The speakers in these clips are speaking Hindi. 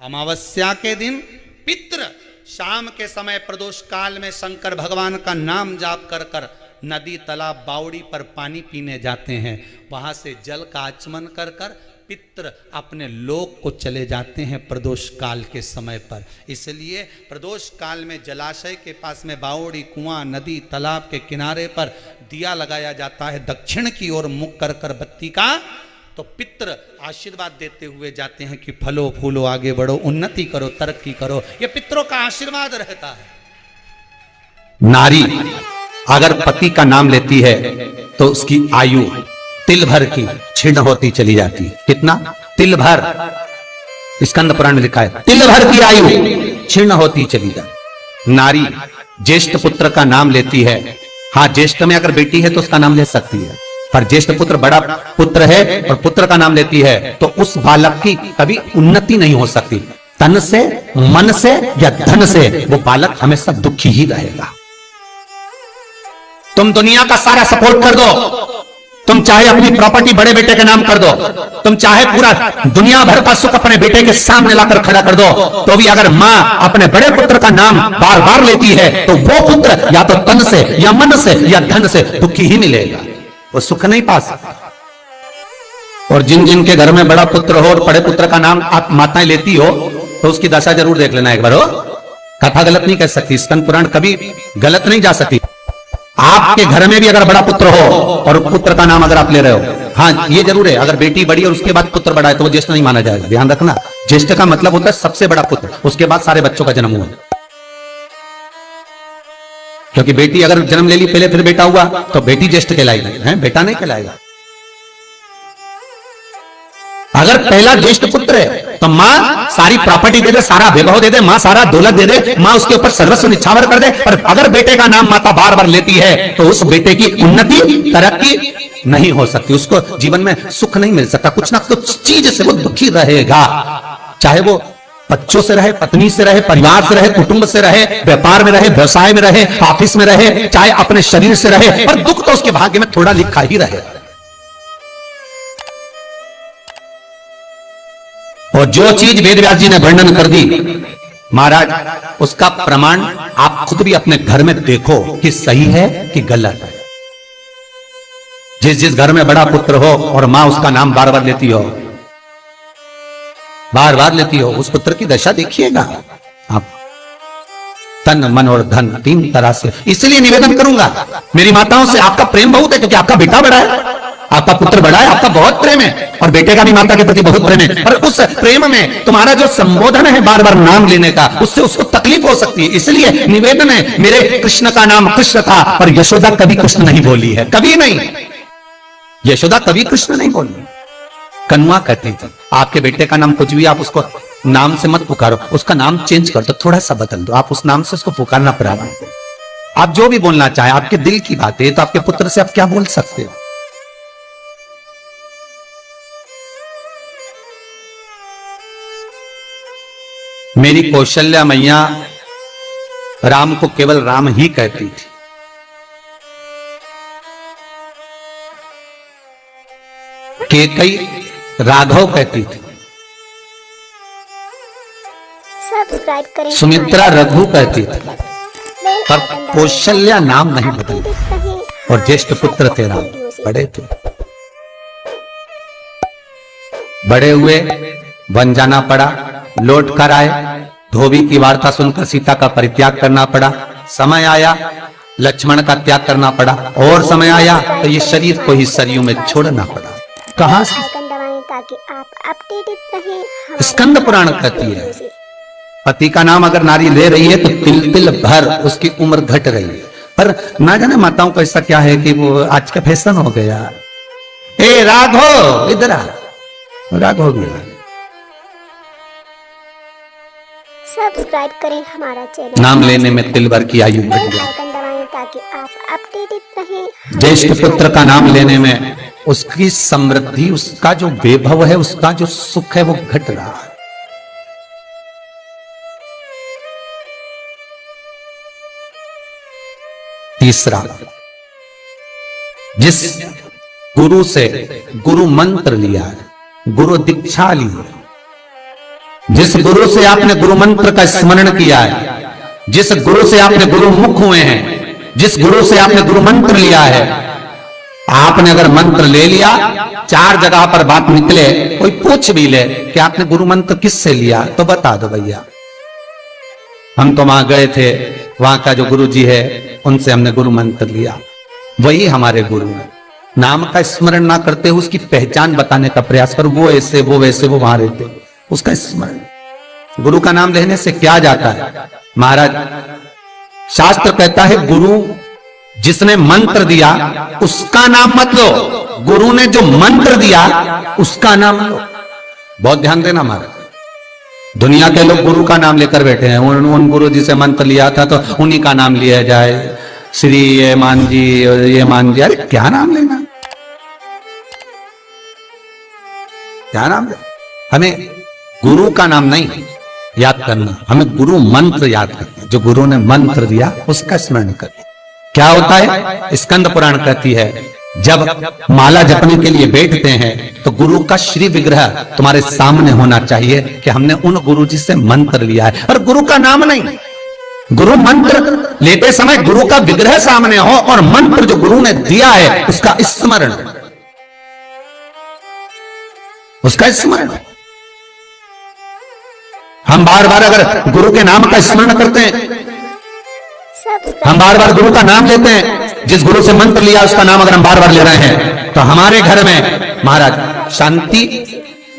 अमावस्या के दिन पितृ शाम के समय प्रदोष काल में शंकर भगवान का नाम जाप कर कर नदी तालाब बावड़ी पर पानी पीने जाते हैं। वहां से जल का आचमन कर कर पितृ अपने लोक को चले जाते हैं प्रदोष काल के समय पर। इसलिए प्रदोष काल में जलाशय के पास में बावड़ी, कुआं, नदी, तालाब के किनारे पर दिया लगाया जाता है दक्षिण की ओर मुख कर कर बत्ती का। तो पितृ आशीर्वाद देते हुए जाते हैं कि फलो फूलो, आगे बढ़ो, उन्नति करो, तरक्की करो। ये पितरों का आशीर्वाद रहता है। नारी अगर पति का नाम लेती है तो उसकी आयु तिल भर की क्षीण होती चली जाती है। कितना? तिल भर। स्कंद पुराण में लिखा है तिल भर की आयु क्षीण होती चली जाती। नारी ज्येष्ठ पुत्र का नाम लेती है, हाँ ज्येष्ठ में अगर बेटी है तो उसका नाम ले सकती है, पर ज्येष्ठ पुत्र बड़ा पुत्र है और पुत्र का नाम लेती है तो उस बालक की कभी उन्नति नहीं हो सकती। तन से, मन से या धन से वो बालक हमेशा दुखी ही रहेगा। तुम दुनिया का सारा सपोर्ट कर दो, तुम चाहे अपनी प्रॉपर्टी बड़े बेटे के नाम कर दो, तुम चाहे पूरा दुनिया भर का सुख अपने बेटे के सामने लाकर खड़ा कर दो, तो भी अगर मां अपने बड़े पुत्र का नाम बार बार लेती है तो वो पुत्र या तो तन से या मन से या धन से दुखी ही मिलेगा, वो सुख नहीं पा सकता। और जिन जिन के घर में बड़ा पुत्र हो और बड़े पुत्र का नाम आप माताएं लेती हो तो उसकी दशा जरूर देख लेना एक बार। हो कथा गलत नहीं कह सकती, स्कंद पुराण कभी गलत नहीं जा सकती। आपके घर में भी अगर बड़ा पुत्र हो और पुत्र का नाम अगर आप ले रहे हो, हाँ ये जरूर है, अगर बेटी बड़ी और उसके बाद पुत्र बड़ा है तो वो ज्येष्ठ नहीं माना जाएगा। ध्यान रखना, ज्येष्ठ का मतलब होता है सबसे बड़ा पुत्र, उसके बाद सारे बच्चों का जन्म हुआ। क्योंकि बेटी अगर जन्म ले ली पहले फिर बेटा हुआ तो बेटी ज्येष्ठ कहलाएगी, है बेटा नहीं कहलाएगा। अगर पहला ज्येष्ठ पुत्र है तो मां सारी प्रॉपर्टी दे दे, सारा वैभव दे दे, मां सारा दौलत दे दे, मां उसके ऊपर सर्वस्व निछावर कर दे। पर अगर बेटे का नाम माता बार बार लेती है तो उस बेटे की उन्नति, तरक्की नहीं हो सकती, उसको जीवन में सुख नहीं मिल सकता, कुछ ना कुछ चीज से वो दुखी रहेगा। चाहे वो बच्चों से रहे, पत्नी से रहे, परिवार से रहे, कुटुंब से रहे, व्यापार में रहे, व्यवसाय में रहे, ऑफिस में रहे, चाहे अपने शरीर से रहे, पर दुख तो उसके भाग्य में थोड़ा लिखा ही रहे। और जो चीज वेद व्यास जी ने वर्णन कर दी महाराज, उसका प्रमाण आप खुद भी अपने घर में देखो कि सही है कि गलत है। जिस जिस घर में बड़ा पुत्र हो और मां उसका नाम बार बार लेती हो, बार बार लेती हो, उस पुत्र की दशा देखिएगा आप। तन, मन और धन तीन तरह से। इसलिए निवेदन करूंगा मेरी माताओं से, आपका प्रेम बहुत है क्योंकि आपका बेटा बड़ा है, आपका पुत्र बड़ा है, आपका बहुत प्रेम है और बेटे का भी माता के प्रति बहुत प्रेम है। पर उस प्रेम में तुम्हारा जो संबोधन है बार बार नाम लेने का, उससे उसको तकलीफ हो सकती है। इसलिए निवेदन है, मेरे कृष्ण का नाम कृष्ण था पर यशोदा कभी कृष्ण नहीं बोली है, कभी नहीं। यशोदा कभी कृष्ण नहीं बोली, कन्वा कहती थी आपके बेटे का नाम कुछ भी आप उसको नाम से मत पुकारो, उसका नाम चेंज कर दो, थोड़ा सा बदल दो, आप उस नाम से उसको पुकारना पड़ा। आप जो भी बोलना चाहे, आपके दिल की बात है, तो आपके पुत्र से आप क्या बोल सकते हो। मेरी कौशल्या मैया राम को केवल राम ही कहती थी। केकई राघव कहती थी, सब्सक्राइब करें। सुमित्रा रघु कहती थी, पर कौशल्या नाम नहीं बदली। और ज्येष्ठ पुत्र थे राम, बड़े थे, बड़े हुए, वन जाना पड़ा, लौट कर आए, धोबी की वार्ता सुनकर सीता का परित्याग करना पड़ा, समय आया लक्ष्मण का त्याग करना पड़ा, और समय आया तो ये शरीर को ही सरयू में छोड़ना पड़ा। कहां से? ताकि आप अपडेटेड रहें। स्कंद पुराण कहती है पति का नाम अगर नारी ले रही है तो तिल तिल भर उसकी उम्र घट रही है। पर ना जाने माताओं को ऐसा क्या है कि वो आज का फैशन हो गया, ए राघव इधर आ, राघव गया। सब्सक्राइब करें हमारा चैनल। नाम लेने में तिल भर की आयु बढ़ बेल जाए। आइकन दबाएं ताकि आप अपडेटेड रहें। ज्येष्ठ पुत्र का नाम लेने में उसकी समृद्धि, उसका जो वैभव है, उसका जो सुख है वो घट रहा है। तीसरा, जिस गुरु से गुरु मंत्र लिया है, गुरु दीक्षा ली है, जिस गुरु से आपने गुरु मंत्र का स्मरण किया है, जिस गुरु से आपने गुरु मुख हुए हैं, जिस गुरु से आपने गुरु मंत्र लिया है, आपने अगर मंत्र ले लिया, 4 जगह पर बात निकले, कोई पूछ भी ले कि आपने गुरु मंत्र किससे लिया, तो बता दो भैया हम तो वहां गए थे, वहां का जो गुरु जी है उनसे हमने गुरु मंत्र लिया, वही हमारे गुरु है। नाम का स्मरण ना करते उसकी पहचान बताने का प्रयास करो, वो ऐसे वो वैसे वो वहां रहते, उसका स्मरण। गुरु का नाम लेने से क्या जाता है महाराज? शास्त्र कहता है गुरु जिसने मंत्र दिया उसका नाम मत लो, गुरु ने जो मंत्र दिया उसका नाम लो। बहुत ध्यान देना महाराज, दुनिया के लोग गुरु का नाम लेकर बैठे हैं, उन गुरु जी से मंत्र लिया था तो उन्हीं का नाम लिया जाए, श्री ये मान जी ये मान जी। अरे क्या नाम लेना, क्या नाम ले? हमें गुरु का नाम नहीं याद करना, हमें गुरु मंत्र याद करना, जो गुरु ने मंत्र दिया उसका स्मरण करना। क्या होता है? स्कंद पुराण कहती है जब माला जपने के लिए बैठते हैं तो गुरु का श्री विग्रह तुम्हारे सामने होना चाहिए कि हमने उन गुरु जी से मंत्र लिया है, और गुरु का नाम नहीं। गुरु मंत्र लेते समय गुरु का विग्रह सामने हो और मंत्र जो गुरु ने दिया है उसका स्मरण, उसका स्मरण। हम बार बार अगर गुरु के नाम का स्मरण करते हैं, हम बार बार गुरु का नाम लेते हैं, जिस गुरु से मंत्र लिया उसका नाम अगर हम बार बार ले रहे हैं, तो हमारे घर में महाराज शांति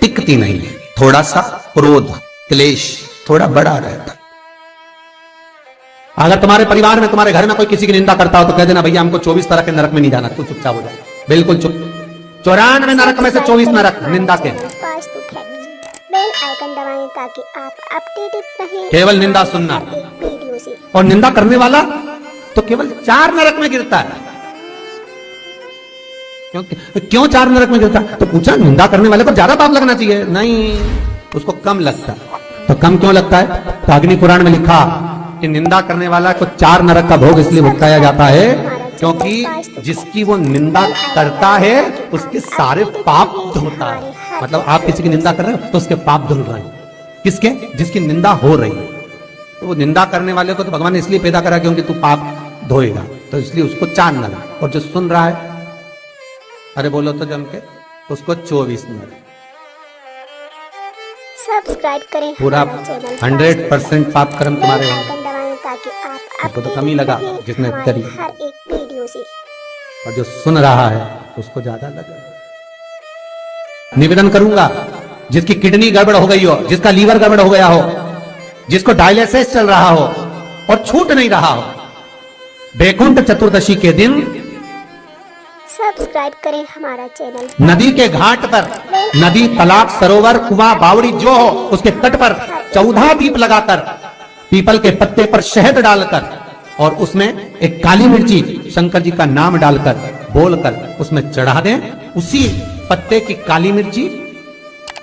टिकती नहीं है, थोड़ा सा क्रोध क्लेश थोड़ा बड़ा रहता। अगर तुम्हारे परिवार में तुम्हारे घर में कोई किसी की निंदा करता हो तो कह देना भैया हमको 24 तरह के नरक में नहीं जाना, तू चुपचाप हो जाए, बिल्कुल चुप। 94 नरक में से 24 नरक निंदा के। बेल आइकन दबाएं ताकि आप अपडेटेड रहें केवल निंदा सुनना, वीडियो से। और निंदा करने वाला तो केवल 4 नरक में गिरता है। क्यों 4 नरक में गिरता है? तो पूछा निंदा करने वाले को ज्यादा पाप लगना चाहिए, नहीं उसको कम लगता है। तो कम क्यों लगता है? तो अग्नि पुराण में लिखा कि निंदा करने वाला को 4 नरक का भोग इसलिए भुगताया जाता है क्योंकि जिसकी वो निंदा करता है उसके सारे पाप धुलता है। मतलब आप किसी की निंदा कर रहे हो तो उसके पाप धुल रहे हैं। किसके? जिसकी निंदा हो रही है। तो वो निंदा करने वाले को तो भगवान ने इसलिए पैदा करा क्योंकि तू पाप धोएगा, तो इसलिए उसको 4 नरक। और जो सुन रहा है, अरे बोलो तो जम के, उसको 24 नरक। सब्सक्राइब करें पूरा 100% पाप कर्म तुम्हारे होंगे। ताकि आप उसको तो कम ही लगा जिसने करी, हर एक वीडियो से। और जो सुन रहा है उसको ज्यादा लगा। निवेदन करूंगा जिसकी किडनी गड़बड़ हो गई हो, जिसका लीवर गड़बड़ हो गया हो, जिसको डायलिसिस चल रहा हो और छूट नहीं रहा हो, वैकुंठ चतुर्दशी के दिन सब्सक्राइब करें हमारा चैनल। नदी के घाट पर, नदी तालाब सरोवर कुआं बावड़ी जो हो उसके तट पर 14 दीप लगाकर, पीपल के पत्ते पर शहद डालकर और उसमें एक काली मिर्ची शंकर जी का नाम डालकर बोलकर उसमें चढ़ा दें। उसी पत्ते की काली मिर्ची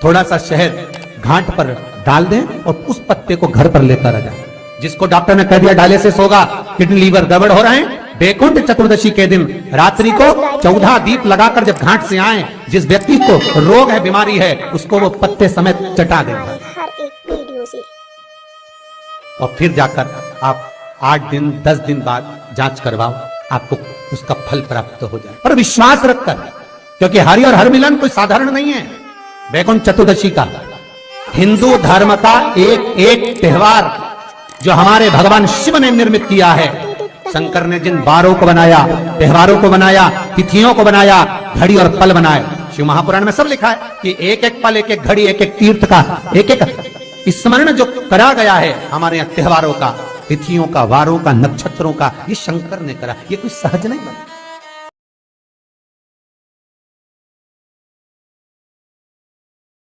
थोड़ा सा शहद घाट पर डाल दें और उस पत्ते को घर पर लेकर आ जाए। जिसको डॉक्टर ने कह दिया डायलिसिस होगा, किडनी लीवर गड़बड़ हो रहे हैं, वैकुंठ चतुर्दशी के दिन रात्रि को 14 दीप लगाकर जब घाट से आए, जिस व्यक्ति को रोग है, बीमारी है, उसको वो पत्ते समेत चटा देंगे। हर एक वीडियो से। और फिर जाकर आप 8 दिन 10 दिन बाद जांच करवाओ, आपको उसका फल प्राप्त हो जाए। पर विश्वास रखकर, क्योंकि हरि और हर मिलन कोई साधारण नहीं है। वैकुंठ चतुर्दशी का हिंदू धर्म का एक त्योहार जो हमारे भगवान शिव ने निर्मित किया है। शंकर ने जिन बारों को बनाया, त्योहारों को बनाया, तिथियों को बनाया, घड़ी और पल बनाए, शिव महापुराण में सब लिखा है कि एक एक पल, एक एक घड़ी, एक एक तीर्थ का, एक एक स्मरण जो करा गया है हमारे यहाँ त्योहारों का, तिथियों का, वारों का, नक्षत्रों का, ये शंकर ने करा। ये कोई सहज नहीं बना।